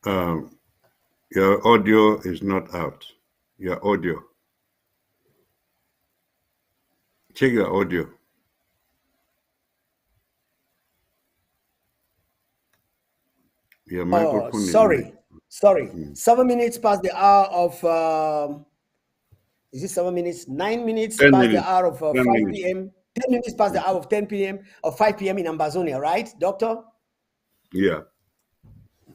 Um, your audio is not out. Your audio. Check your audio. Your Oh, microphone is not. sorry. 7 minutes past the hour of, is it 7 minutes? 9 minutes 10 past the minutes. hour of 10 5 minutes. p.m. 10 minutes past the hour of 10 p.m. or 5 p.m. in Ambazonia, right, doctor? Yeah.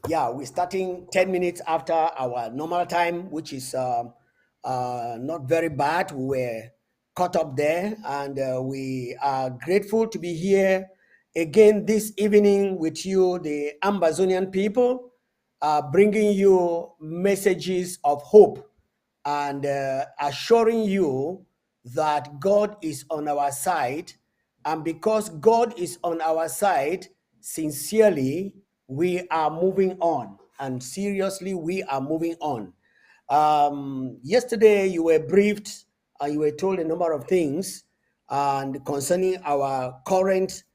Yeah, we're starting 10 minutes after our normal time, which is not very bad. We were caught up there, and we are grateful to be here again this evening with you, the Ambazonian people, bringing you messages of hope and assuring you that God is on our side. And because God is on our side, sincerely, we are moving on. And seriously, we are moving on. Yesterday, you were briefed, you were told a number of things and concerning our current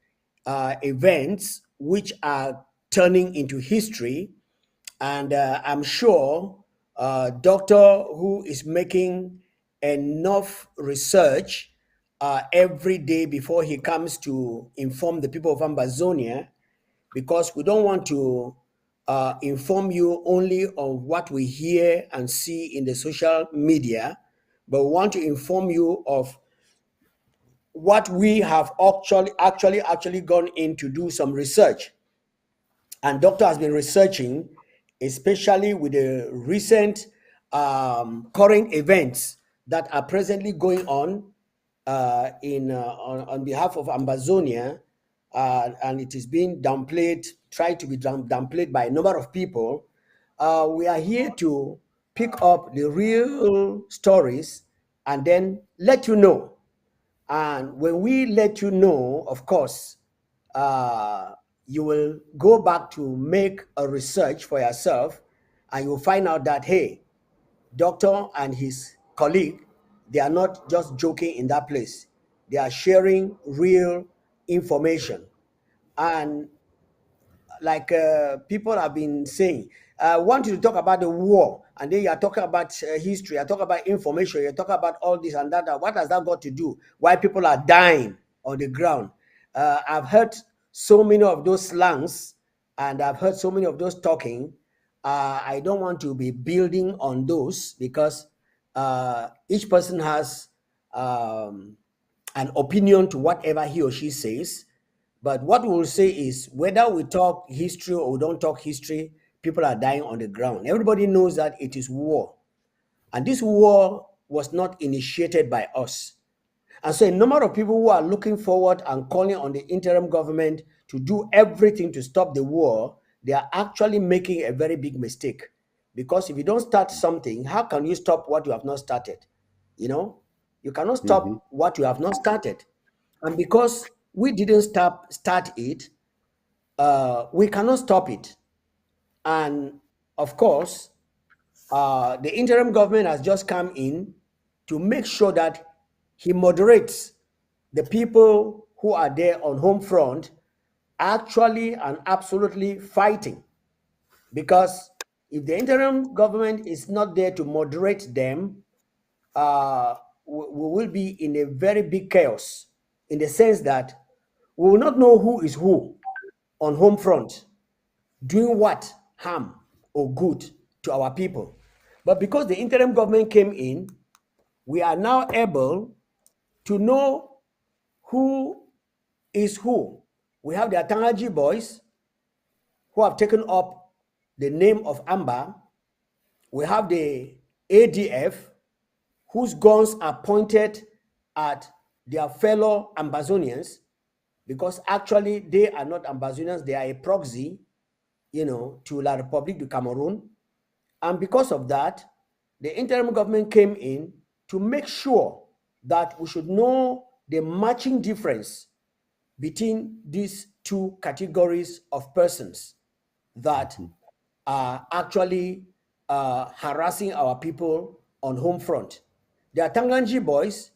events, which are turning into history. And I'm sure doctor who is making enough research every day before he comes to inform the people of Ambazonia, because we don't want to inform you only of what we hear and see in the social media, but we want to inform you of what we have actually gone in to do some research. And doctor has been researching, especially with the recent current events that are presently going on on behalf of Ambazonia, and it is being downplayed, tried to be downplayed by a number of people. We are here to pick up the real stories and then let you know. And when we let you know, of course, uh, you will go back to make a research for yourself, and you'll find out that, hey, doctor and his colleague, they are not just joking in that place. They are sharing real information. And like people have been saying, I want you to talk about the war, and then you are talking about history, you talk about information, you talk about all this and that. What has that got to do? Why people are dying on the ground? I've heard so many of those slangs, and I've heard so many of those talking. I don't want to be building on those because each person has an opinion to whatever he or she says. But what we will say is whether we talk history or we don't talk history, people are dying on the ground. Everybody knows that it is war. And this war was not initiated by us. And so a number of people who are looking forward and calling on the interim government to do everything to stop the war, they are actually making a very big mistake. Because if you don't start something, how can you stop what you have not started? You know, you cannot Mhm. stop what you have not started. And because we didn't start it, we cannot stop it. And of course, the interim government has just come in to make sure that he moderates the people who are there on home front actually and absolutely fighting. Because if the interim government is not there to moderate them, we will be in a very big chaos, in the sense that we will not know who is who on home front, doing what harm or good to our people. But because the interim government came in, we are now able to know who is who. We have the Atangaji boys who have taken up the name of Amba. We have the ADF whose guns are pointed at their fellow Ambazonians, because actually they are not Ambazonians, they are a proxy, to La République du Cameroon. And because of that, the interim government came in to make sure that we should know the matching difference between these two categories of persons that are actually harassing our people on home front. The Tanganji boys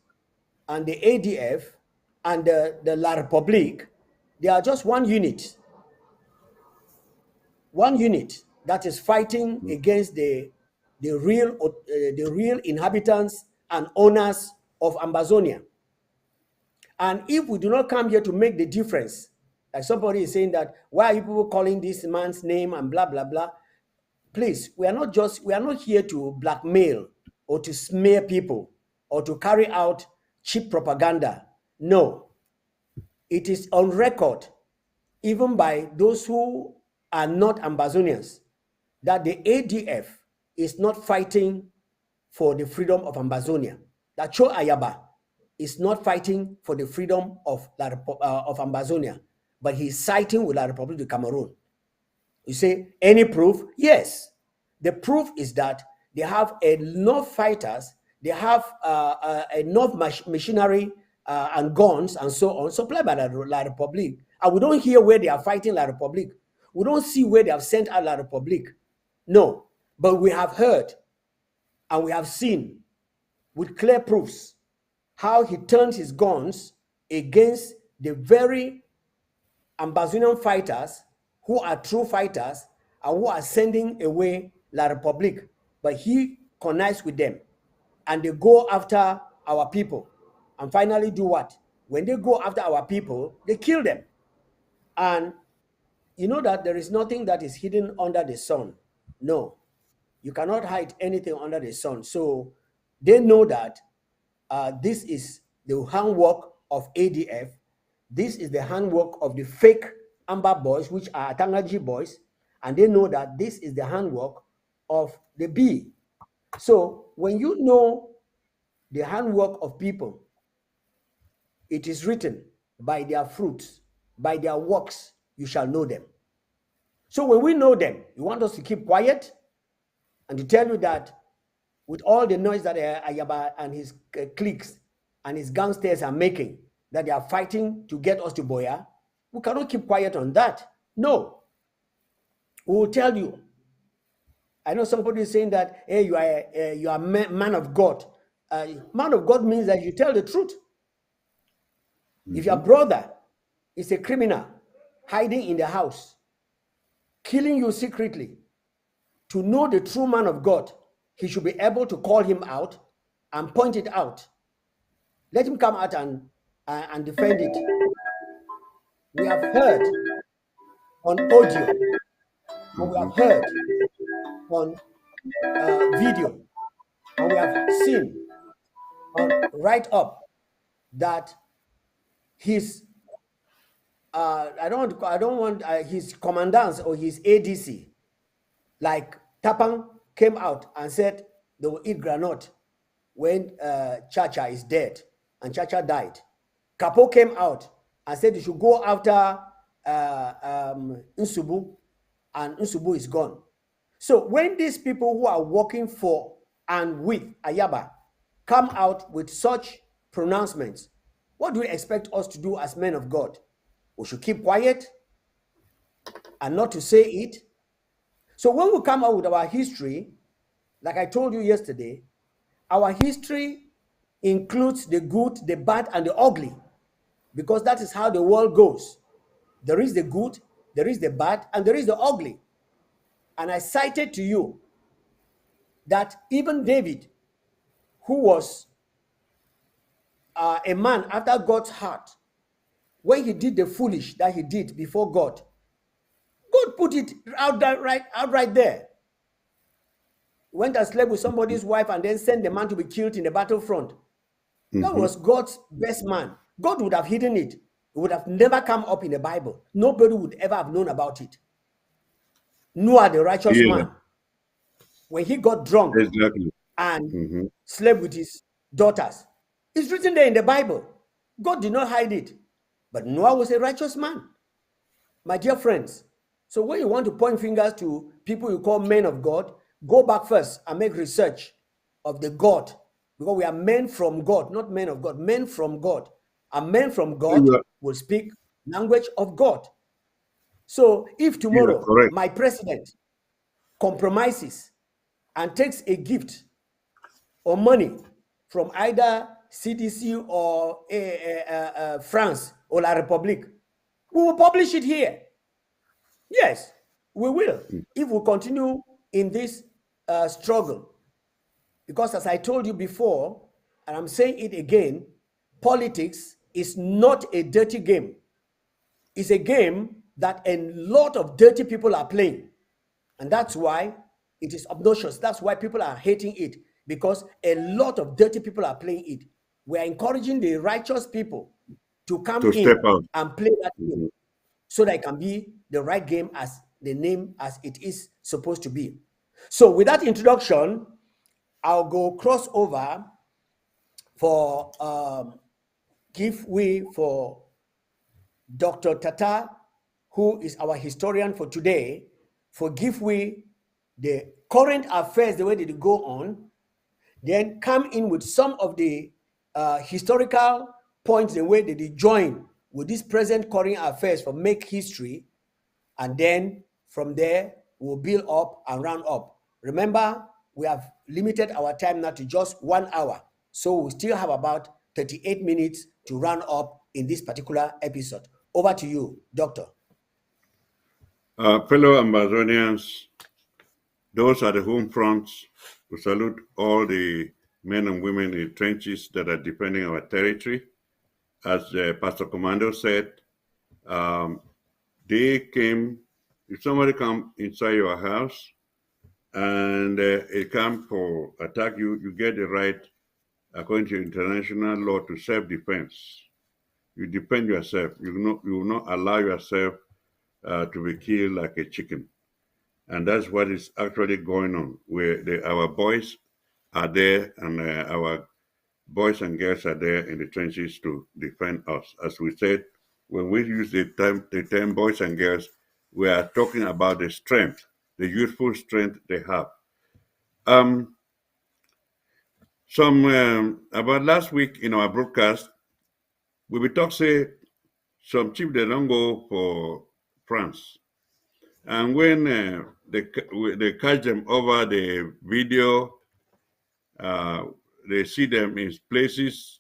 and the ADF and the La République, they are just one unit. One unit. that is fighting against the real inhabitants and owners of Ambazonia. And if we do not come here to make the difference, like somebody is saying that, why are you people calling this man's name and blah, blah, blah. Please, we are not here to blackmail or to smear people or to carry out cheap propaganda. No, it is on record, even by those who are not Ambazonians, that the ADF is not fighting for the freedom of Ambazonia. That Cho Ayaba is not fighting for the freedom of Ambazonia, but he's siding with La Republic of Cameroon. You say, any proof? Yes. The proof is that they have enough fighters, they have enough machinery and guns and so on, supplied by La Republic. And we don't hear where they are fighting La Republic. We don't see where they have sent out La Republic. No. But we have heard and we have seen with clear proofs how he turns his guns against the very Ambazonian fighters who are true fighters and who are sending away La Republic. But he connives with them and they go after our people. And finally do what? When they go after our people, they kill them. And you know that there is nothing that is hidden under the sun. No, you cannot hide anything under the sun. So they know that this is the handwork of ADF. This is the handwork of the fake Amba boys, which are Tangaji boys. And they know that this is the handwork of the B. So when you know the handwork of people, it is written, by their fruits, by their works, you shall know them. So when we know them, you want us to keep quiet and to tell you that with all the noise that Ayaba and his cliques and his gangsters are making, that they are fighting to get us to Boya, we cannot keep quiet on that. No. We will tell you. I know somebody is saying that, hey, you are a man of God. Man of God means that you tell the truth. If your brother is a criminal hiding in the house, killing you secretly, to know the true man of God, he should be able to call him out and point it out. Let him come out and defend it. We have heard on audio, and we have heard on video, and we have seen on write-up that his I don't want his commandants or his ADC, like Tapang, came out and said they will eat granite when Chacha is dead, and Chacha died. Capo came out and said they should go after Nsubu, and Nsubu is gone. So when these people who are working for and with Ayaba come out with such pronouncements, what do you expect us to do as men of God? We should keep quiet and not to say it. So when we come out with our history, like I told you yesterday, our history includes the good, the bad, and the ugly, because that is how the world goes. There is the good, there is the bad, and there is the ugly. And I cited to you that even David, who was a man after God's heart, when he did the foolish that he did before God, God put it outright there. He went and slept with somebody's wife and then sent the man to be killed in the battlefront. That was God's best man. God would have hidden it. It would have never come up in the Bible. Nobody would ever have known about it. Noah, the righteous man, when he got drunk and slept with his daughters, it's written there in the Bible. God did not hide it. But Noah was a righteous man. My dear friends, so when you want to point fingers to people you call men of God, go back first and make research of the God. Because we are men from God, not men of God, men from God. And men from God will speak language of God. So if tomorrow my president compromises and takes a gift or money from either CDC or France or La République, we will publish it here. Yes, We will, if we continue in this struggle. Because as I told you before, and I'm saying it again, politics is not a dirty game. It's a game that a lot of dirty people are playing. And that's why it is obnoxious. That's why people are hating it, because a lot of dirty people are playing it. We're encouraging the righteous people to come To step in out. and play that game so that it can be the right game as the name as it is supposed to be. So with that introduction, I'll go crossover for give way for Dr. Tata, who is our historian for today, for give way the current affairs, the way they go on, then come in with some of the historical points, the way that they join with this present current affairs for make history, and then from there we'll build up and round up. Remember, we have limited our time now to just 1 hour, so we still have about 38 minutes to round up in this particular episode. Over to you, Doctor. Fellow Amazonians, those are the home fronts. We salute all the men and women in the trenches that are defending our territory. As Pastor Commando said, they came, if somebody come inside your house and it come for attack you, you get the right, according to international law, to self-defense. You defend yourself. You will not allow yourself to be killed like a chicken. And that's what is actually going on, where our boys are there and our boys and girls are there in the trenches to defend us. As we said, when we use the term boys and girls, we are talking about the strength, the youthful strength they have. About last week in our broadcast, we will talk, say, some chief they don't go for France. And when they catch them over the video, they see them in places.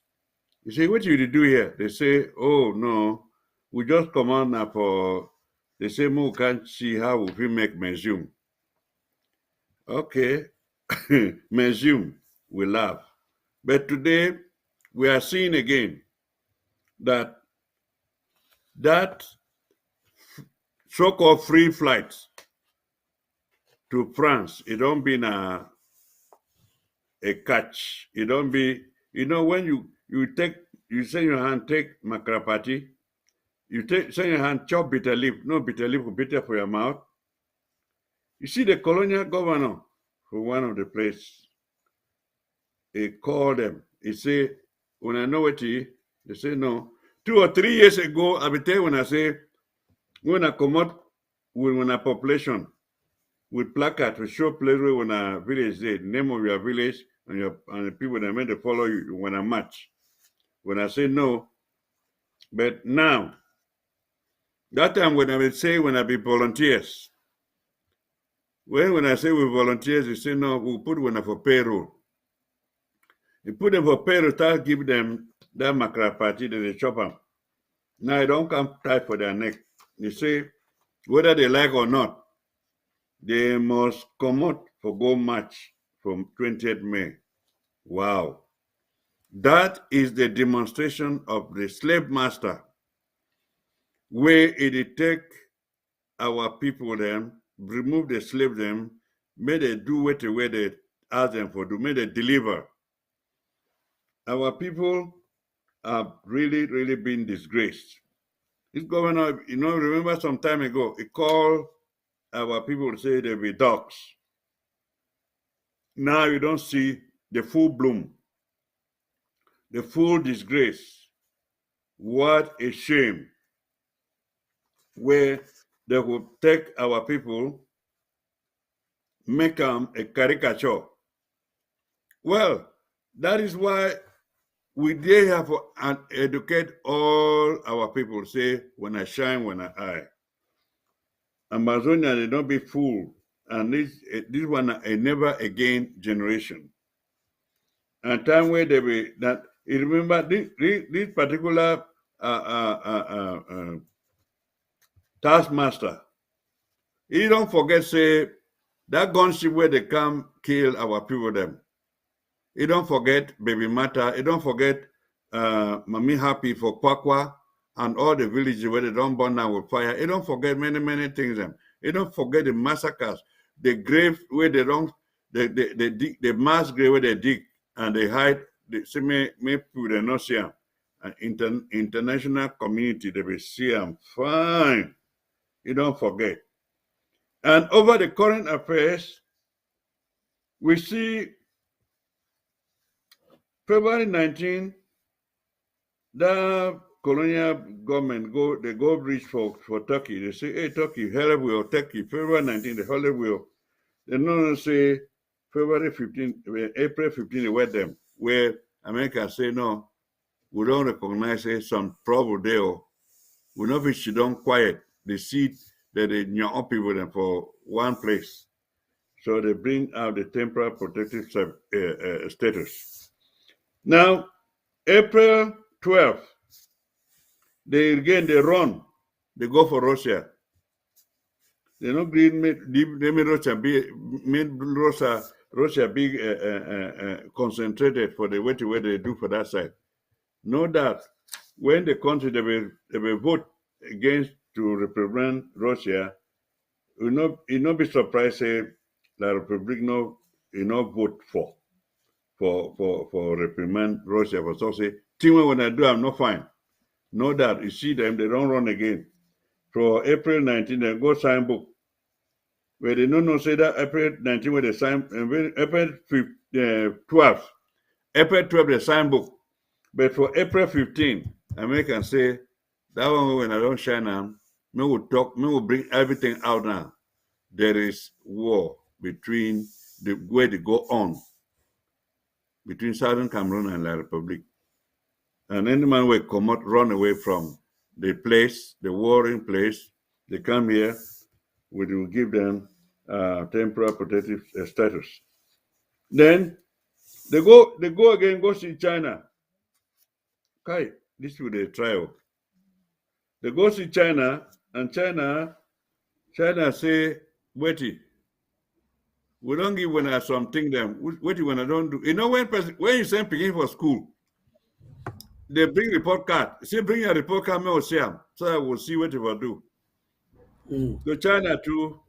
You say, what do you do here? They say, oh, no, we just come on now for, they say, we can't see how we make Mezium. Okay, Mezium, we laugh. But today, we are seeing again that so-called free flights to France, it don't be a catch. It don't be, when you send your hand, take makrapati, send your hand, chop bitter leaf, no bitter leaf, bitter for your mouth. You see the colonial governor for one of the place, he called them, he say, when I know what they say no. 2 or 3 years ago, I will tell you when I say, when I come out with a population, with placard to show place where when a village the name of your village and the people that meant to follow you when I match. When I say no, but now, that time when I will say when I be volunteers, when I say we volunteers, you say no, we'll put one for payroll. You put them for payroll, start give them that macra party that they chop them. Now it don't come tight for their neck. You say, whether they like or not, they must come out for go march from 20th May. Wow. That is the demonstration of the slave master, where it take our people them, remove the slave them, may they do what they ask them for, do, may they deliver. Our people have really, really been disgraced. This governor, remember some time ago, he called our people to say they be dogs. Now you don't see the full bloom, the full disgrace. What a shame. Where they would take our people, make them a caricature. Well, that is why we dare have to educate all our people. Say, when I shine, when I. Amazonia, they don't be fooled. And this one a never again generation. And time where they be that. You remember this particular taskmaster. You don't forget, say, that gunship where they come kill our people them. You don't forget Baby Mata. You don't forget Mami Happy for Kwakwa and all the villages where they don't burn down with fire. You don't forget many things. Them. You don't forget the massacres, the grave where they don't, the mass grave where they dig and they hide. They say, me people they not see them. And international community they will see them fine. You don't forget. And over the current affairs, we see February 19, the colonial government they go reach for Turkey. They say, hey, Turkey, help we or Turkey. February 19, the help we. They don't say February 15, April 15, they wet them, where America say, no, we don't recognize some trouble there. We know if she don't quiet, they see that they up people them for one place. So they bring out the temporary protective status. Now, April 12th, they run. They go for Russia. They don't make Russia be concentrated for the way they do for that side. Know that when the country they will vote against to represent Russia, you not be surprised say the Republic vote for reprimand Russia for so say thing when I do I'm not fine. Know that you see them they don't run again. For April 19 they go sign book. Where they don't know say that April 19 where they sign April 12 April 12 they sign book. But for April 15, Americans say that one when I don't shine now, me will bring everything out now. There is war between the way they go on between Southern Cameroon and La Republic. And any man will come out, run away from the place, the warring place, they come here, we will give them temporary protective status. Then they go again, go see China. Okay, this will they trial. They go see China, and China say, wait, we don't give when I something them. Wait when I don't do. You know when you send people for school, they bring report card. Say bring your report card, me or see them, so I will see what they will do. So China too,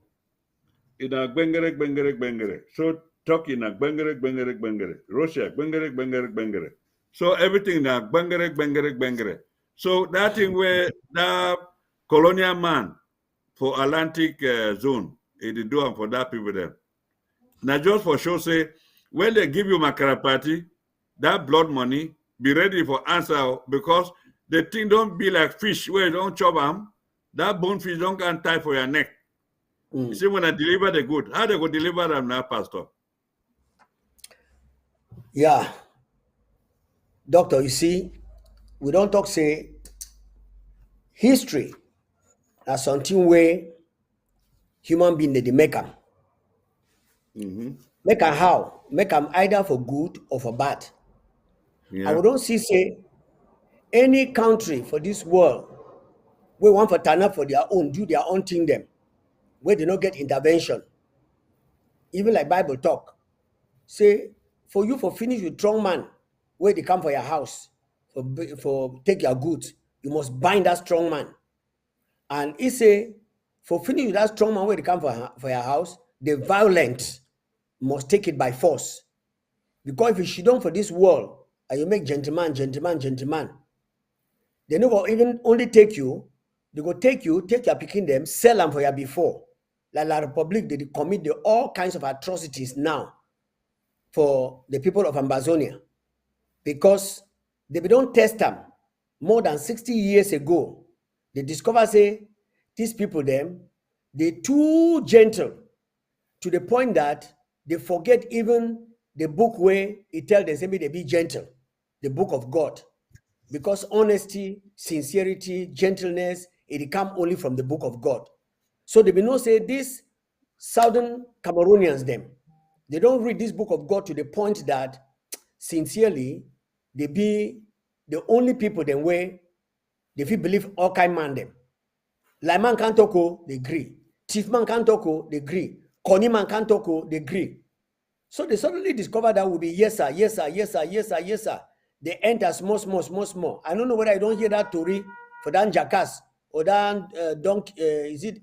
in a bengere. So Turkey in a bengere. Russia bengere. So everything in a bengere. So that thing where the colonial man for Atlantic zone, it do them for that people there. Now just for sure say, when they give you Makara party, that blood money, be ready for answer because the thing don't be like fish where you don't chop them, that bone fish don't can tie for your neck. You see, when I deliver the good, how they go deliver them now, Pastor? Yeah. Doctor, you see, we don't talk say history as something where human being they make them. Make them how? Make them either for good or for bad. Yeah. And we don't see say any country for this world we want for turn up for their own, do their own thing them, where they don't get intervention. Even like Bible talk, say for you for finish with strong man, where they come for your house, for take your goods, you must bind that strong man. And he say for finish with that strong man where they come for your house, the violent must take it by force. Because if you don't for this world, and you make gentleman, they never even only take you, they go take your picking them, sell them for you before. Like La Republic, they commit all kinds of atrocities now for the people of Ambazonia. Because they don't test them more than 60 years ago. They discover say these people them, they're too gentle to the point that they forget even the book where it tells them say they be gentle, the book of God. Because honesty, sincerity, gentleness, it come only from the book of God. So they will not say these Southern Cameroonians them, they don't read this book of God to the point that sincerely they be the only people them where they feel believe all kind man them. Like man can't talk, they agree. Chief Man can't talk, oh, they agree. Connie Man can't talk, oh, they agree. So they suddenly discover that will be yes, sir, yes, sir, yes, sir, yes, sir, yes, sir. They enter small. I don't know whether I don't hear that story for that jackass or that donkey, is it,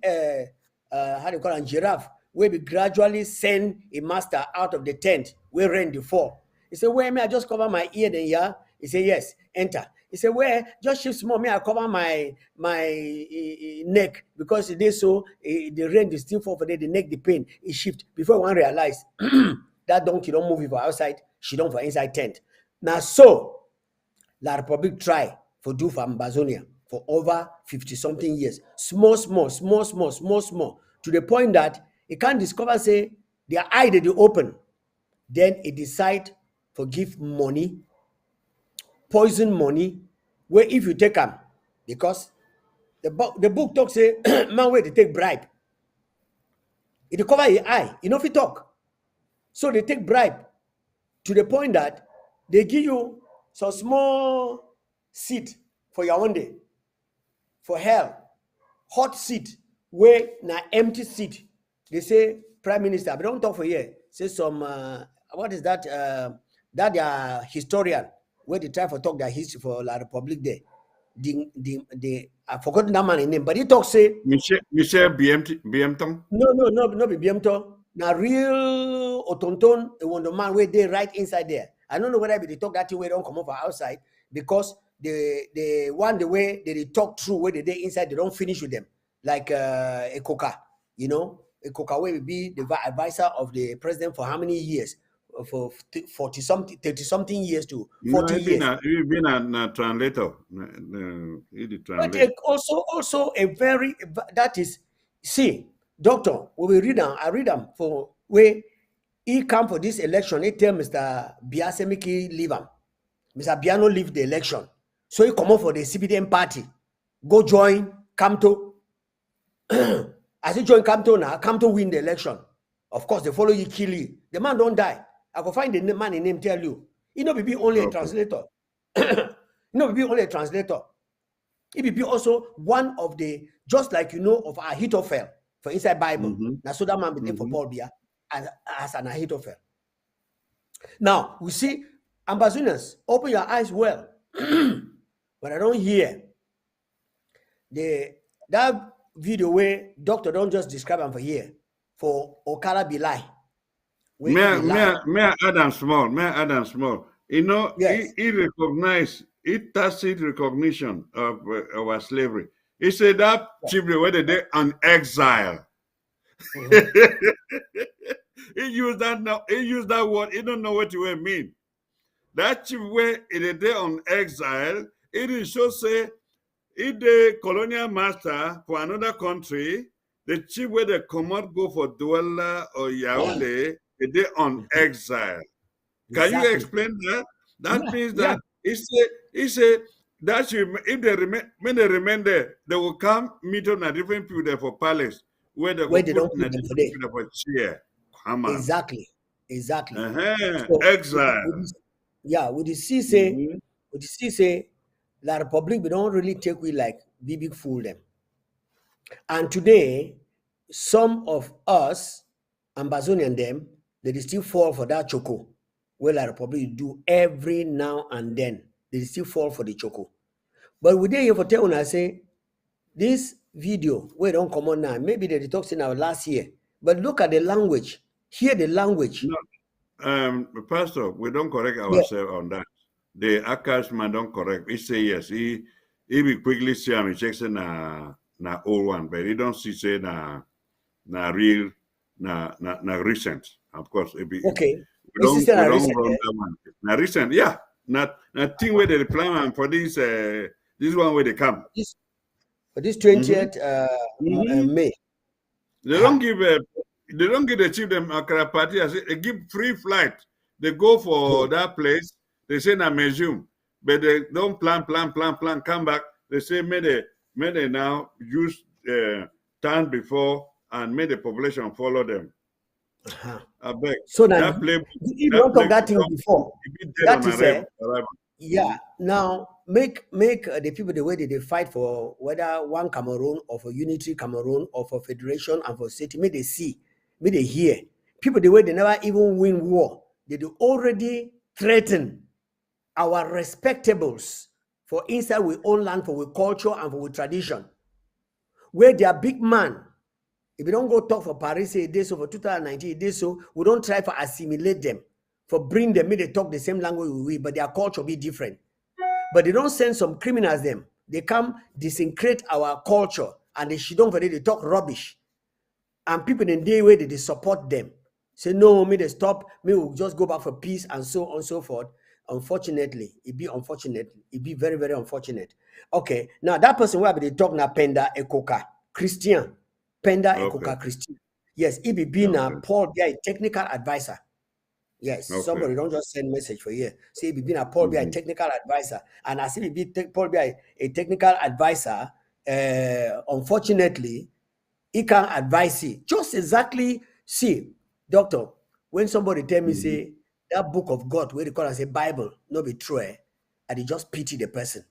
how do you call it, giraffe, where we gradually send a master out of the tent where rain the fall. He said, where may I just cover my ear then, yeah? He said, yes, enter. He said, where just shift small, may I cover my neck because it is so the rain is still fall for the neck, the pain, it shift before one realize that donkey don't move it for outside, she don't for inside tent. Now so La Republic try for do for Ambazonia for over 50-something years. Small, to the point that it can't discover, say, their eye that they open. Then it decide for give money, poison money, where if you take them, because the book talks say, man where they take bribe. It cover your eye, you know if you talk. So they take bribe to the point that they give you some small seat for your own day, for hell, hot seat, where na empty seat. They say, Prime Minister, but don't talk for here. Say some, what is that? That they are historian, where they try for talk their history for La Republic Day. I forgot that man's name, but he talk say Michel Biemton. No, be Biemto. Now real Otonton, the one the man where they right inside there. I don't know whether they talk that way don't come over outside because the one the way they talk through where they inside they don't finish with them like a coca, you know, a coca will be the advisor of the president for how many years? For 40-something, 30-something years to 40 years. You've been a translator. But also a very, that is, see, doctor, when we read them, I read them for where he come for this election, he tell Mr. Biasemiki leave him. Mr. Biano leave the election. So he come up for the CPDM party. Go join Kamto. As he join Kamto now, Kamto win the election. Of course, they follow you, kill you. The man don't die. I go find the man in name, tell you. He not be only a translator. He not be only a translator. He be also one of the, just like you know of Ahithophel for inside Bible. Now so that man be for Paul Bia as an Ahithophel. Now we see Ambassadors, open your eyes well. But I don't hear that video where doctor don't just describe them for here for Okara be lie. May I add small. You know, Yes. he recognized, he tacit recognition of our slavery. He said that children whether they on exile. He used that now. He used that word. He don't know what you mean. That chief where it they on exile. It is so say if the colonial master for another country, the chief where they come out go for Douala or Yaoundé, they on exile. Can you explain that? That means that he said that if they remain there, they will come meet on a different people there for palace where they Where will they put don't in a put them different today. people for chair. Come on. Exactly. So, Exile. with the C say, La Republic, we don't really take we like big fool them. And today, some of us, Ambazonian them, they still fall for that choco. Where La Republic do every now and then. They still fall for the choco. But we did here for telling I say, this video, where don't come on now, maybe they talked in our last year. But look at the language. Hear the language. No, Pastor, we don't correct ourselves on that. The Akash man don't correct. He say yes. He will quickly say he checks na old one, but he don't see say na real na recent. Of course, it be Okay. we don't run that one. Na recent, yeah. Not thing where they plan for this one where they come. For this 20th May. They don't give the chief them Accra party. They give free flight. They go for that place. They say na museum, but they don't plan. Come back. They say may they now use time before and may the population follow them. I beg. So now you don't talk that thing before. That is Yeah. Now make the people the way that they fight for whether one Cameroon or for unity Cameroon or for federation and for city. May they see, may they hear. People the way they never even win war. They do already threaten our respectables for inside we own land for we culture and for we tradition. Where they are big man. If we don't go talk for Paris, say this, so for 2019, this, so we don't try to assimilate them, for bring them, may they talk the same language we, but their culture be different. But they don't send some criminals them. They come disintegrate our culture and they don't for they talk rubbish. And people in the way they support them. Say no, me they stop, me will just go back for peace and so on and so forth. Unfortunately, it be unfortunate. It be very, very unfortunate. Okay, now that person where they talk now Penda Ekoka Christian. Penda Okay. Ekoka Christian. Yes, he be being Okay. Paul Biya, a technical advisor. Yes, Okay. somebody don't just send message for here. Say he be a Paul Biya, a technical advisor, and as he be Paul Biya, a technical advisor, unfortunately, he can't advise you. Just exactly see, doctor. When somebody tell me say that book of God, where they call it say Bible, no be true, and they just pity the person.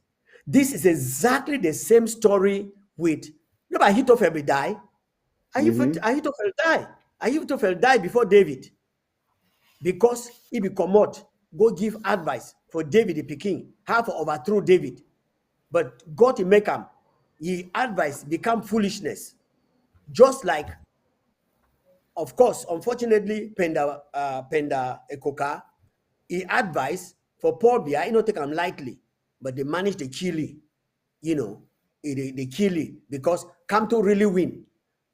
This is exactly the same story with you know, Ahithophel be die. Ahithophel die. Ahithophel die before David because he be comot go give advice for David the Peking, how to overthrow David. But God he make him, he advice become foolishness. Just like, of course, unfortunately, Penda Ekoka, he advised for Paul Biya, he not take him lightly, but they managed to kill him, you know, they kill him because Kamto really win.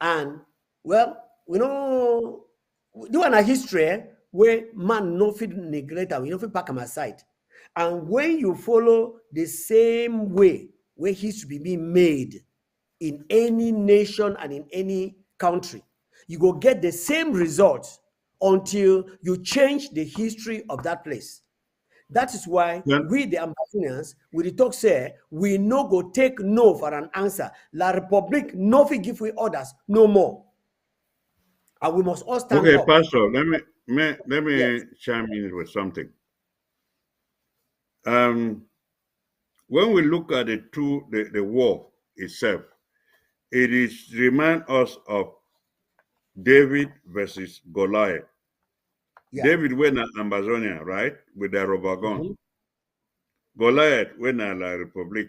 And, well, we know, do a history where man no fit neglect him, you no fit pack him aside. And when you follow the same way where history be made in any nation and in any country, you go get the same results until you change the history of that place. That is why Then, we, the ambassadors, we the talk say we no go take no for an answer. La Republic no fit give we orders no more, and we must all stand okay, up. Pastor, let me Yes. chime in with something. When we look at the war itself, it is remind us of David versus Goliath. Yeah. David went at Amazonia, right, with the rubber gun. Mhm. Goliath went at La Republic.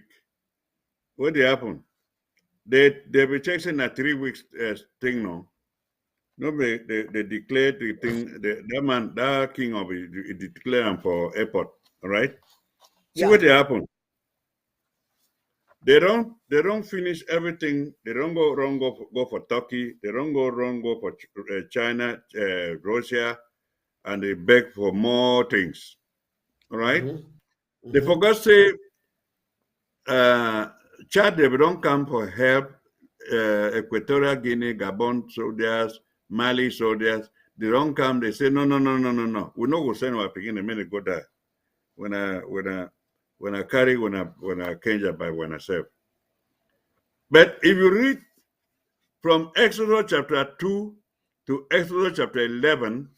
What did happen? They be chasing a 3 weeks thing now. Nobody they declared the thing. That man, that king of it declared him for airport. All right. See what Yeah. they happen. They don't finish everything. They don't go for Turkey. They don't go for China, Russia, and they beg for more things. All right. Mhm. They Mhm. forgot say uh, Chad. They don't come for help. Equatorial Guinea, Gabon soldiers, Mali soldiers. They don't come. They say no, no, no, no, no, no. We no go send our begin a minute go there. When I carry when I Kenya by when I serve. But if you read from Exodus chapter 2 to Exodus chapter 11,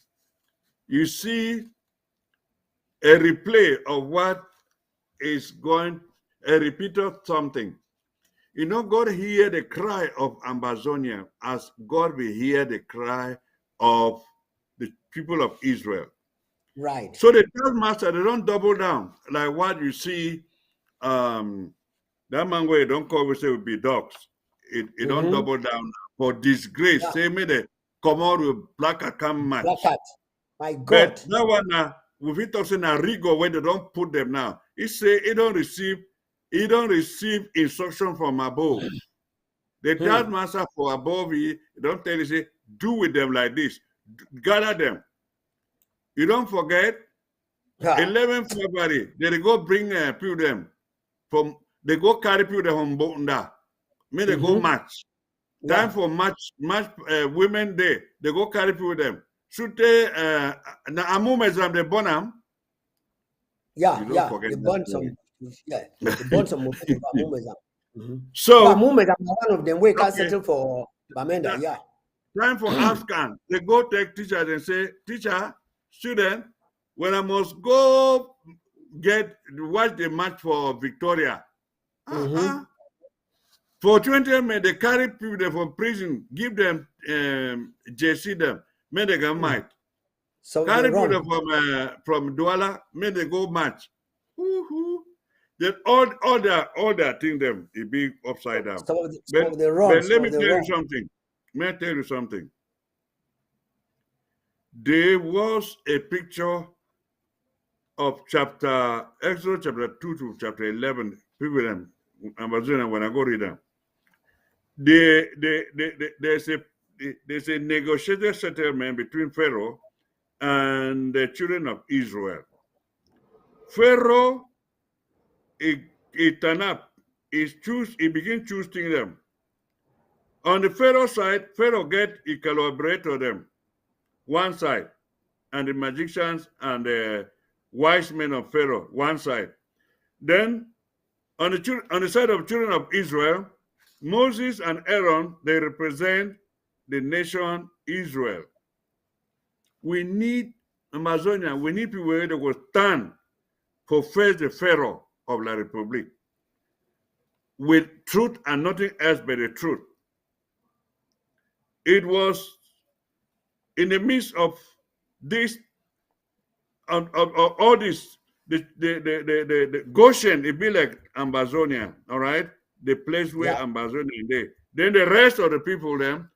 you see a replay of what is going, a repeat of something. You know, God hear the cry of Amazonia as God will hear the cry of the people of Israel. Right. So the taskmaster, they don't double down like what you see. That man where you don't call we say will be dogs. It don't Mhm. double down for disgrace. Yeah. Say me the come out with black account Black match. cat. My But God. that one now, with it talking a Rigo where they don't put them now. He say he don't receive instruction from above. The Hmm. taskmaster for above he don't tell you say, do with them like this. Gather them. You don't forget Ha. 11 February, they go bring people them from they go carry people from Bunda. May they go Mhm. march. Time Yeah. for march women day. They go carry people them. Should they na amumezam they born am? Yeah. You don't Yeah. forget They that burn story. some. Yeah. They burn some motor for Amumeza. Mhm. But So Amumeza na one of them. We can okay, settle for Bamenda. that Yeah. time for Afghan. They go take teachers and say, teacher, student, when I must go watch the match for Victoria. Mhm. For 20 minutes, they carry people from prison, give them JC them, make they can match. So they Carry people run. from Douala, make they go match. Woo-hoo. Then all their thing them it be upside down. Some of the, some But of the run. let Some me of the tell you run. something. May I tell you something? There was a picture of Exodus chapter 2 to chapter 11. People them Amazon when I go read them. There's a negotiated settlement between Pharaoh and the children of Israel. Pharaoh he turn up, he begin choosing them. On the Pharaoh side, Pharaoh he collaborate with them, one side, and the magicians and the wise men of Pharaoh, one side. Then on the side of children of Israel, Moses and Aaron, they represent the nation Israel. We need Amazonia, we need people that will stand for face the Pharaoh of La Republic with truth and nothing else but the truth. It was in the midst of this, of all this, the Goshen, it be like Amazonia, all right? The place where Yeah. Amazonia is there. Then the rest of the people, them,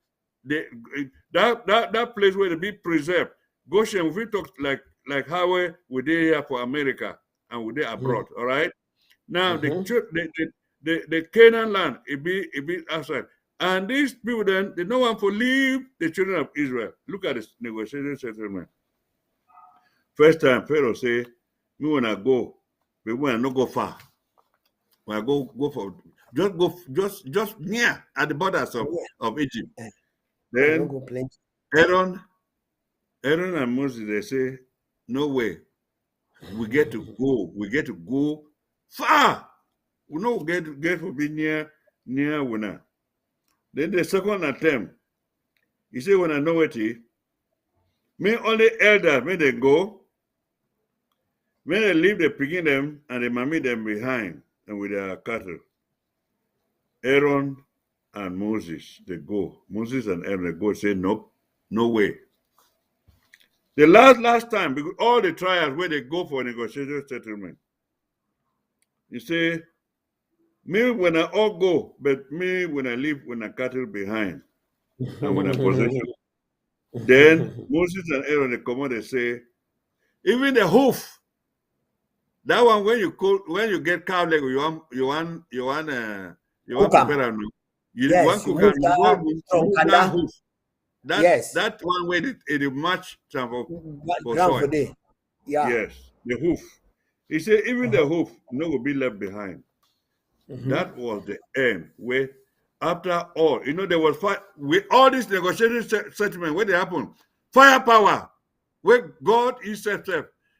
that place where they be preserved. Goshen, if we talk like how we did here for America and we did abroad, all right? Now the Canaan land, it be outside. And these people then they don't want to leave the children of Israel. Look at this negotiation settlement. First time Pharaoh say, me wanna go, but when I not go far. When I go for just near at the borders of Egypt. Yeah. Then Go plenty. Aaron and Moses they say, no way. We get to go far. We no get to be near winner. Then the second attempt, he said, when I know it, me only elder, may they go, may they leave the picking them and they mammy them behind and with their cattle. Aaron and Moses, they go. Moses and Aaron, they go, say, nope, no way. The last time, because all the trials where they go for negotiation settlement, you say, me when I all go, but me when I leave when I cattle behind and when I possession. Then Moses and Aaron they come out, they say, even the hoof, that one when you get cow leg, you want Cook 'em. prepare am. You want Yes, you cook move am, you that from remove that Kanda. hoof. Yes. That one way it match for Ground soil. for day. Yeah. Yes, the hoof. He said even the hoof no will be left behind. That was the end. Where after all, there was fight with all these negotiating settlement. Where they happen, firepower. Where God is self,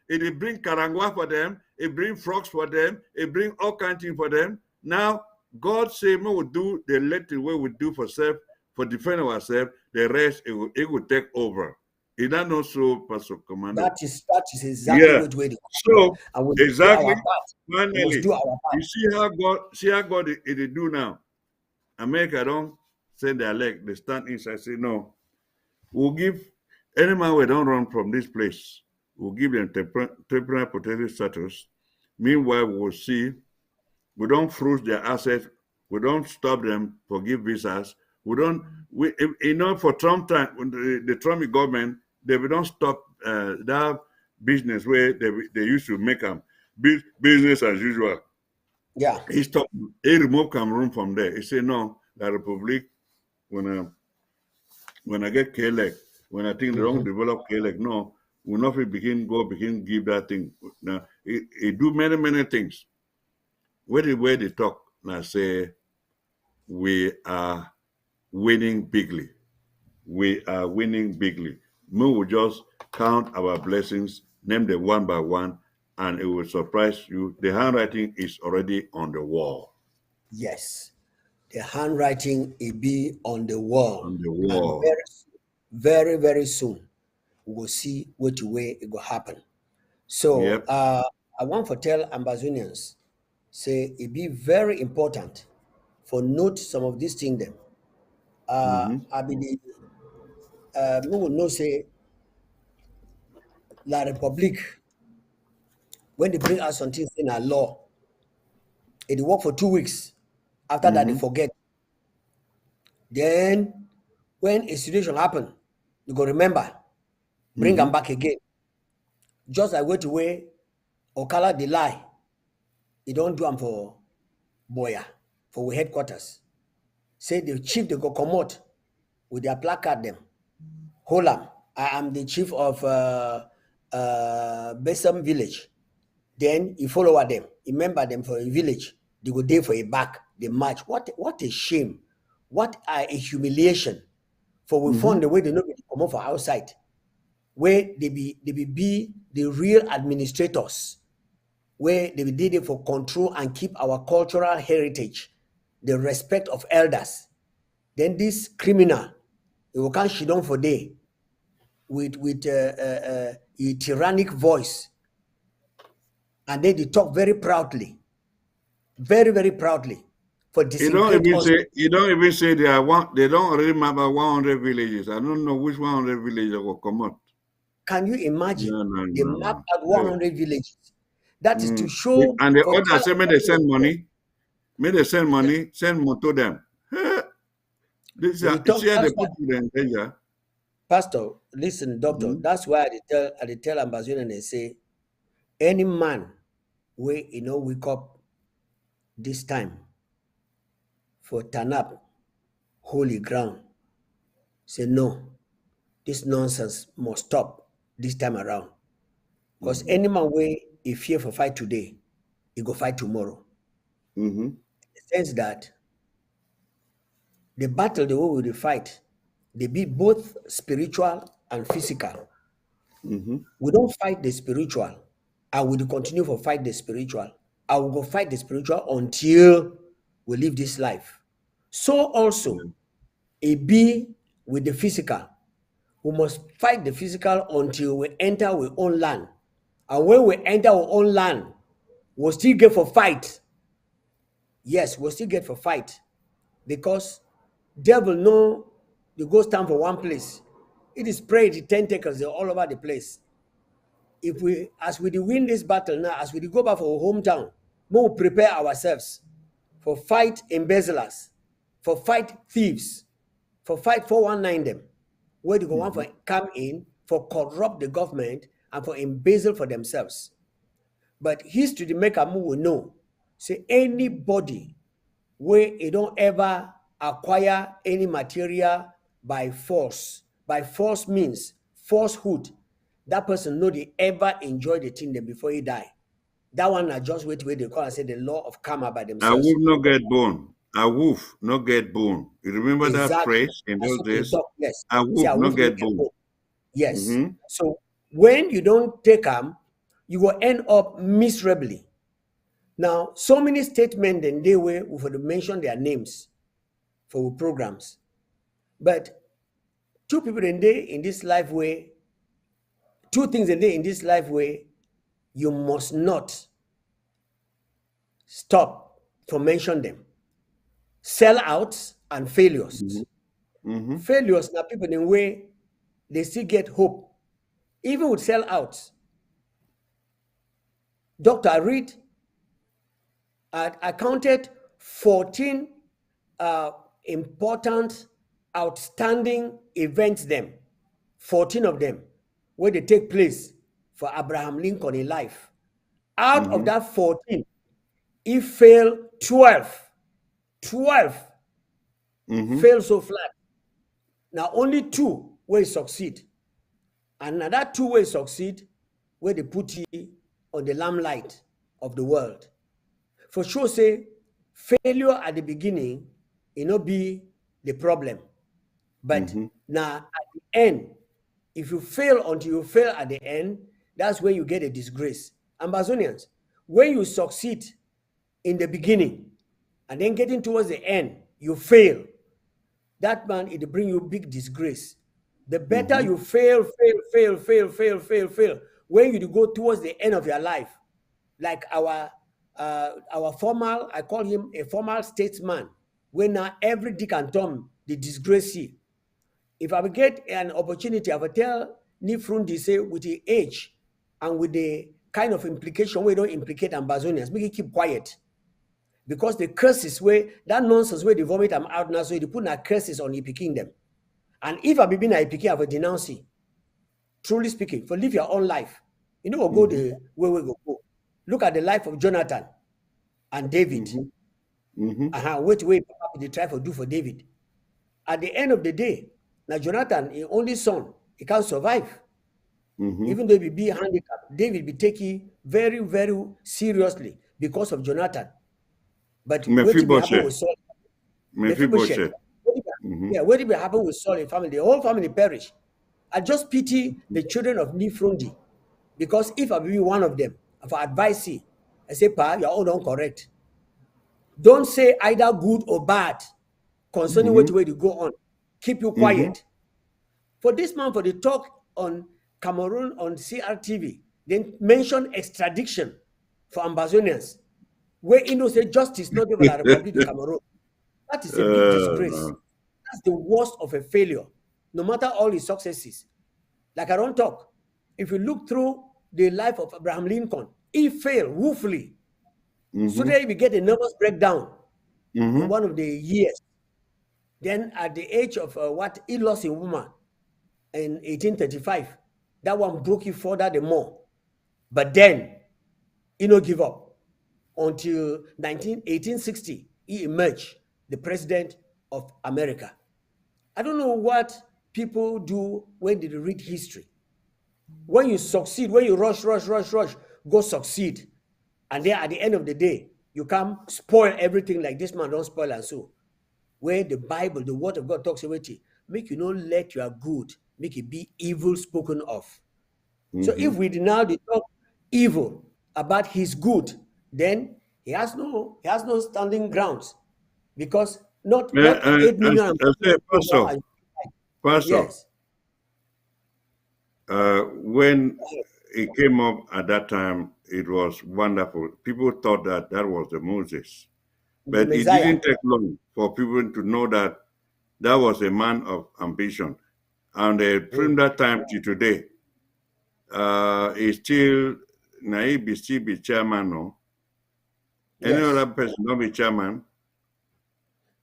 it bring karangwa for them, it bring frogs for them, it bring all kinds of things for them. Now God say, "We will do the little way we do for self, for defending ourselves. The rest it will take over." Is that not so, Pastor Commando? That is exactly what we do. So And we must do exactly. our part. We must Finally, do our part. you see how God it do now. America don't send their leg, they stand inside, say, no, we'll give any man we don't run from this place, we'll give them temporary protected status. Meanwhile, we will see, we don't freeze their assets, we don't stop them for give visas, for Trump time, when the Trump government, they will don't stop that business where they used to make them business as usual. Yeah. He removed Cameroon from there. He said, no, La Republic, when I get KLEC, when I think they don't develop KLEC, no, we'll not begin give that thing. Now, he do many things. Where they talk, now say, we are winning bigly. We are winning bigly. We will just count our blessings, name them one by one, and it will surprise you. The handwriting is already on the wall. Yes. The handwriting will be on the wall. On the And wall. very soon, we will see which way it will happen. So Yep. I want to tell Ambazonians, say it be very important for note some of these things them. I be the me will know say La Republique when they bring us something in a law, it dey work for 2 weeks. After that, they forget. Then when a situation happen, you go remember, bring them back again. Just like wait away, Okala dey lie. He don't do them for Boya, for we headquarters. Say the chief they go come out with their placard them. Hold am. I am the chief of Besam village. Then he follow them. He member them for a village. They go there for a back. They march. What a shame. What a humiliation. For we found the way they know they come out for outside. Where they be the real administrators. Where they be did it for control and keep our cultural heritage. The respect of elders. Then this criminal, he will come shit down for day with a tyrannic voice. And then they talk very proudly. Very, very proudly. For You don't disintegrate even us. say they they don't already remember 100 villages. I don't know which 100 villages will come out. Can you imagine? No. They map out 100 villages. That is to show. And the for other say, may they send money. May they send money, send more to them. This When is you talk, share the that's why- people in danger. Pastor, listen, doctor. That's why I tell Ambazonian and say, any man where wake up this time for turn up holy ground, say no, this nonsense must stop this time around. Because any man where he fear for fight today, he go fight tomorrow. In the sense that the battle the way we fight, they be both spiritual and physical. We don't fight the spiritual. I will continue to fight the spiritual. I will go fight the spiritual until we live this life. So also, it be with the physical. We must fight the physical until we enter our own land. And when we enter our own land, we'll still get for fight. Yes, we'll still get for fight. Because devil know the ghost stand for one place. It is spread the tentacles they're all over the place. If we, as we win this battle now, as we go back for our hometown, we will prepare ourselves for fight embezzlers, for fight thieves, for fight 419 them, where they go want for come in for corrupt the government and for embezzle for themselves. But history the make a move will know. Say anybody where you don't ever acquire any material by force. By force means falsehood. That person know they ever enjoy the thing them before he die. That one I just wait they call and say the law of karma by A themselves. wolf not get bone. A wolf not get bone. You remember that Exactly. phrase in That's those what they days? talk, yes. A Say, wolf a not wolf get bone. Yes. So when you don't take them, you will end up miserably. Now, so many statements then they were for to mention their names for programs. But two people in this life way, two things in this life way, you must not stop to mention them. Sellouts and failures. Failures now people in way they still get hope. Even with sellouts. Doctor, I counted 14 important, outstanding events them. 14 of them where they take place for Abraham Lincoln in life. Out of that 14, he failed 12. 12 failed so flat. Now only 2 will succeed. And now that 2 will succeed where they put you on the limelight of the world. For sure, say failure at the beginning, it not be the problem. But now at the end, if you fail until you fail at the end, that's where you get a disgrace. Ambazonians, when you succeed in the beginning and then getting towards the end, you fail. That man, it bring you big disgrace. The better you fail. When you go towards the end of your life, like our formal, I call him a formal statesman, when now every dick and Tom the disgrace he. If I will get an opportunity, I will tell Nifrundi say with the age and with the kind of implication we don't implicate Ambazonians, make it keep quiet. Because the curses where that nonsense where they vomit them out now, so they put their curses on the kingdom. And if I be being a picking, I will denounce it. Truly speaking, for live your own life. You know, go the way we go. Look at the life of Jonathan and David. Wait, they try to do for David. At the end of the day, now Jonathan, his only son, he can't survive. Even though he be handicapped, David be taken very, very seriously because of Jonathan. But what did happen with Saul? Mephibosheth. Yeah, what did happen with Saul and family? The whole family perished. I just pity the children of Nifrundi, because if I be one of them, if I advise you, I say, Pa, you're all incorrect. Don't say either good or bad concerning which way to go on. Keep you quiet. For this man, for the talk on Cameroon on CRTV, then mention extradition for Ambazonians, where you know say justice not given the Republic of Cameroon. That is a big disgrace. That's the worst of a failure, no matter all his successes. Like I don't talk. If you look through the life of Abraham Lincoln, he failed woefully. So that we get a nervous breakdown in one of the years. Then at the age of he lost a woman in 1835. That one broke you further the more. But then, he no give up. Until 1860, he emerged the president of America. I don't know what people do when they read history. When you succeed, when you rush, go succeed. And then at the end of the day, you come spoil everything like this man don't spoil and so. Where the Bible, the word of God talks about it, make you not let your good, make it be evil spoken of. So if we now talk evil about his good, then he has no standing grounds, because not 8 million. Pastor, yes. When it came up at that time, it was wonderful. People thought that was the Moses. But it didn't take long for people to know that that was a man of ambition. And from that time to today, he's still be chairman, no? Any other person not be chairman?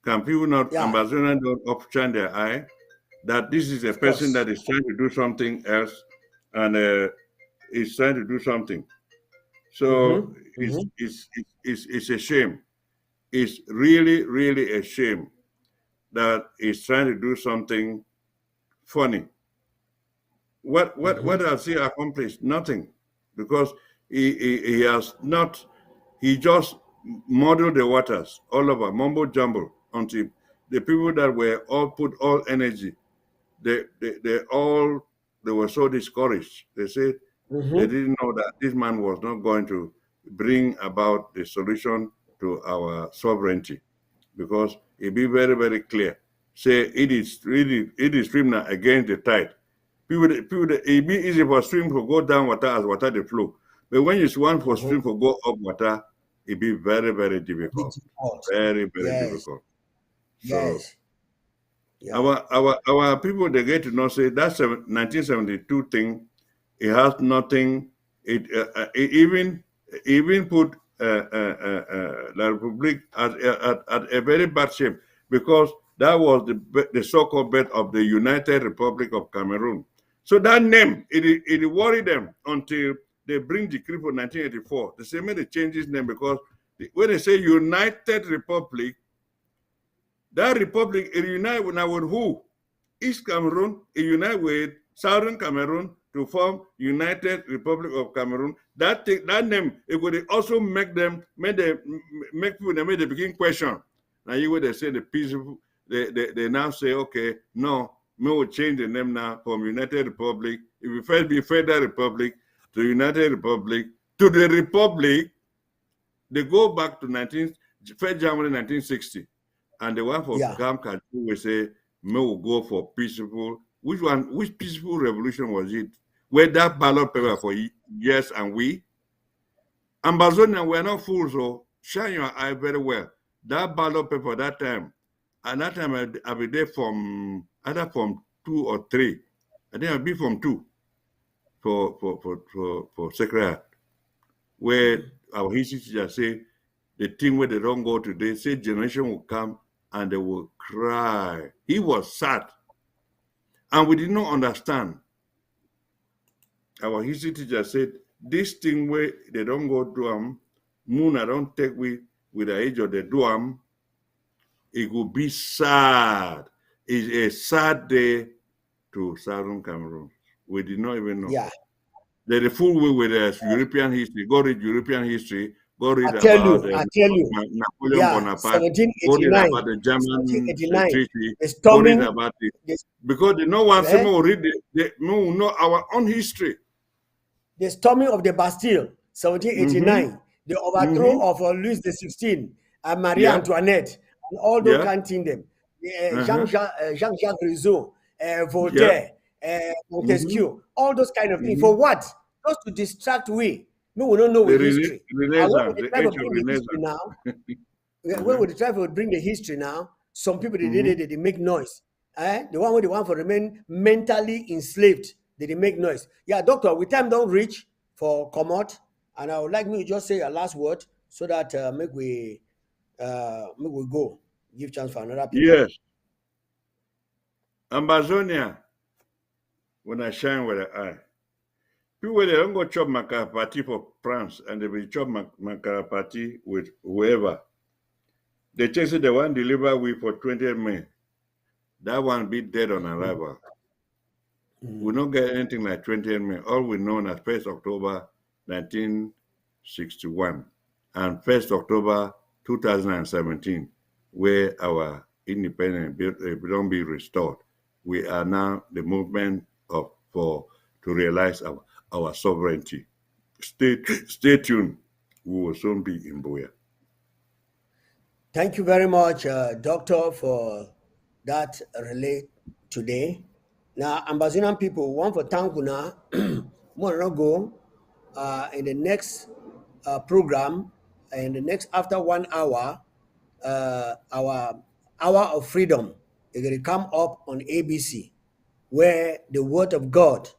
Can people not, Ambazonians don't upturn their eye that this is a person that is trying to do something else and is trying to do something? So it's a shame. It's really, really a shame that he's trying to do something funny. What has he accomplished? Nothing, because he has not. He just muddled the waters all over, mumbo jumbo, until the people that were all put all energy, they were so discouraged. They said they didn't know that this man was not going to bring about the solution to our sovereignty, because it be very, very clear. Say it is stream now against the tide. People, it be easy for stream to go down water as water they flow. But when you want for stream to go up water, it be very, very difficult. Very, very difficult. So our people, they get to know, say that's 1972 thing. It has nothing. It even put La Republique at a very bad shape, because that was the so-called birth of the United Republic of Cameroon. So that name, it worried them until they bring decree for 1984. They say, they change his name, because when they say United Republic, that republic, it unite with who? East Cameroon, it unite with Southern Cameroon to form United Republic of Cameroon. That name, it would also make people they begin question. Now you would say the peaceful, they now say, okay, no, we will change the name now from United Republic. It will first be Federal Republic to United Republic to the Republic. They go back to 1st January 1960. And the one for Gamka will say, we will go for peaceful. Which peaceful revolution was it? Where that ballot paper for yes and we? Ambazonian were not fools, so shine your eye very well. That ballot paper that time, and that time I'll be there from either from 2 or 3. I think I'll be from 2 for Sacred Heart, where our history teacher say the thing where they don't go today, say generation will come and they will cry. He was sad. And we did not understand. Our history teacher said, this thing where they don't go do them, moon I don't take with the age of the do it will be sad. It's a sad day to Southern Cameroon. We did not even know. Yeah. They're the full way with European history. Go read European history. Go read I tell about you. Napoleon Yeah, Bonaparte. Go read 1789. about the German 1789. treaty. The Go read storming. about it. Because they know one thing Eh? more read no know our own history. The storming of the Bastille, 1789. The overthrow of Louis XVI and Marie Yeah. Antoinette, and all those Yeah. can't them. Uh-huh. Jean-Jacques Rousseau, Voltaire, Montesquieu, all those kind of things. For what? Just to distract we. No, we don't know The with history. And when Renaissance, we the try to age of bring the history Renaissance. now, when we try to bring the history now, some people they make noise. The one who they want to remain mentally enslaved, they make noise. Yeah, doctor, we time don't reach for Comot, and I would like me to just say a last word so that make we go. Give chance for another people. Yes. Ambazonia, when I shine with the eye. People they don't go chop macarapati for France and they will chop macarapati with whoever. They say the one deliver we for 20th May. That one be dead on arrival. We don't get anything like 20th May. All we know is 1st October 1961 and 1st October 2017, where our independence don't be restored. We are now the movement to realize our sovereignty. Stay tuned. We will soon be in Buea. Thank you very much, Doctor, for that relay today. Now, Ambazonian people, one for Tanguna, more go in the next program, in the next after 1 hour, our Hour of Freedom is going to come up on ABC, where the Word of God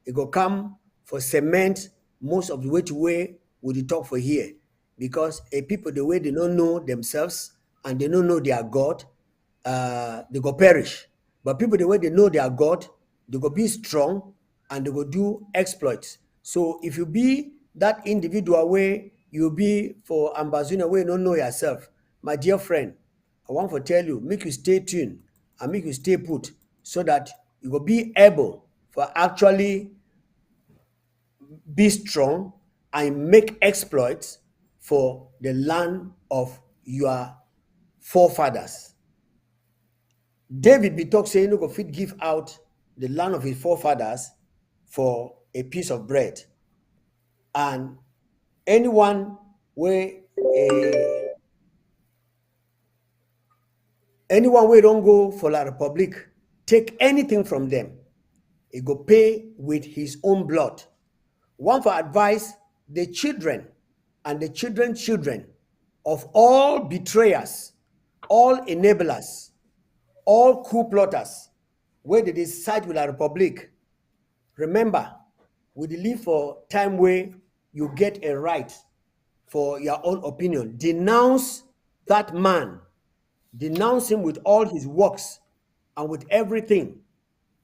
it will come for cement most of the way we talk for here, because a people the way they don't know themselves and they don't know their God, they go perish. But people the way they know their God, they go be strong and they go do exploits. So if you be that individual way, you be for Ambazonia where you don't know yourself, my dear friend, I want to tell you, make you stay tuned and make you stay put so that you will be able for actually be strong and make exploits for the land of your forefathers. David be talk saying, no go fit give out the land of his forefathers for a piece of bread. And anyone where don't go for La Republic, take anything from them, he go pay with his own blood. One for advice, the children and the children's children of all betrayers, all enablers, all coup plotters, where they decide with La Republic. Remember, we live for time where you get a right for your own opinion. Denounce that man. Denounce him with all his works and with everything.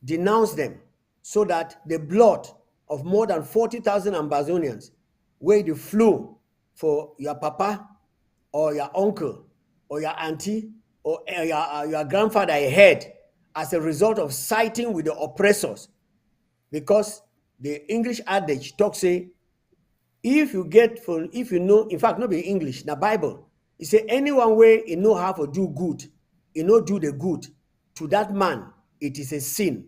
Denounce them so that the blood of more than 40,000 Ambazonians, where they flew for your papa or your uncle or your auntie or your grandfather ahead as a result of siding with the oppressors. Because the English adage talks say, if you know, in fact, not be English, the Bible, it say anyone way you know how to do good, you know do the good, to that man, it is a sin.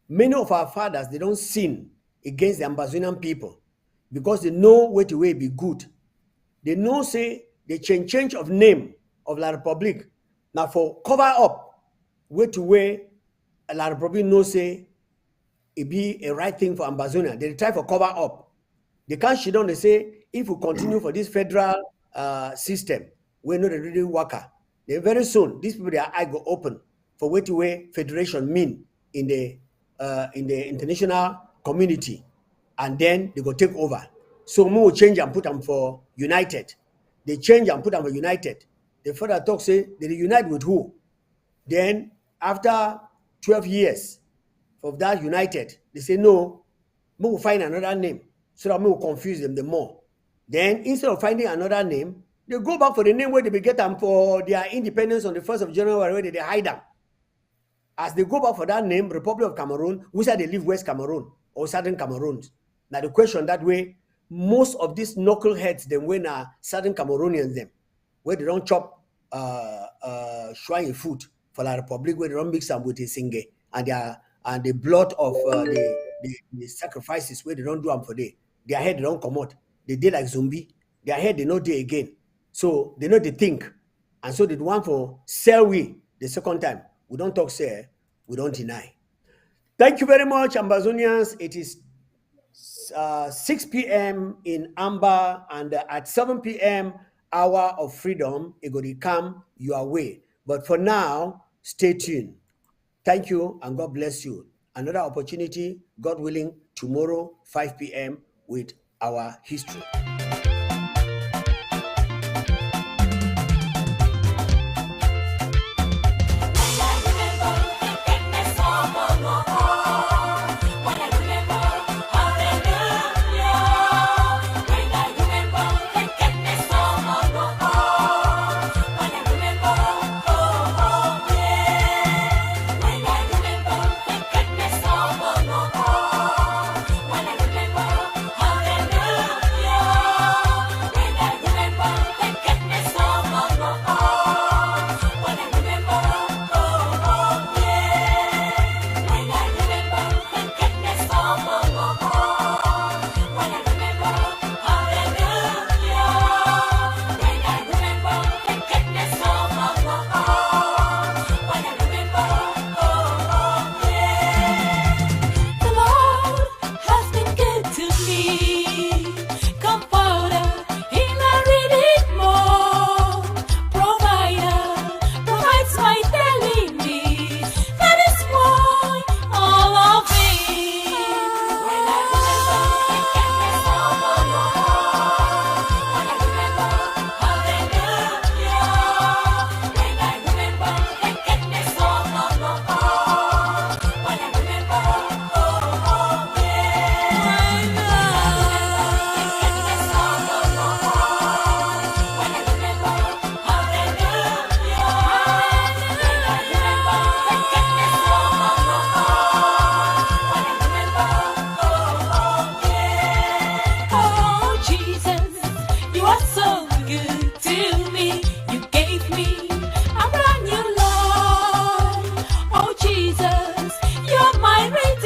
Many of our fathers, they don't sin against the Ambazonian people because they know what the way be good. They know say the change of name of La Republic. Now for cover up, way to way La Republic know say it be a right thing for Ambazonia. They try for cover up. They can't shit down, they say if we continue for this federal system, we know the really worker. Then very soon, these people their eye go open for what way federation mean in the international community, and then they go take over. So we will change and put them for united. They change and put them for united. The further talk say they unite with who? Then after 12 years of that united, they say no, we will find another name so that we will confuse them the more. Then instead of finding another name, they go back for the name where they get them for their independence on the 1st of January, where they hide them. As they go back for that name, Republic of Cameroon, which are they live West Cameroon or Southern Cameroon. Now the question that way, most of these knuckleheads, them when are Southern Cameroonians, them where they don't chop shrine food for the Republic, where they don't mix them with the singe and the blood of the sacrifices where they don't do them for day. Their head they don't come out. They did like zombie. Their head they know day again. So they know they think. And so they want for sell we the second time. We don't talk say, we don't deny. Thank you very much, Ambazonians. It is 6 p.m. in Amber, and at 7 p.m. hour of freedom, it will come your way. But for now, stay tuned. Thank you, and God bless you. Another opportunity, God willing, tomorrow, 5 p.m. with our history.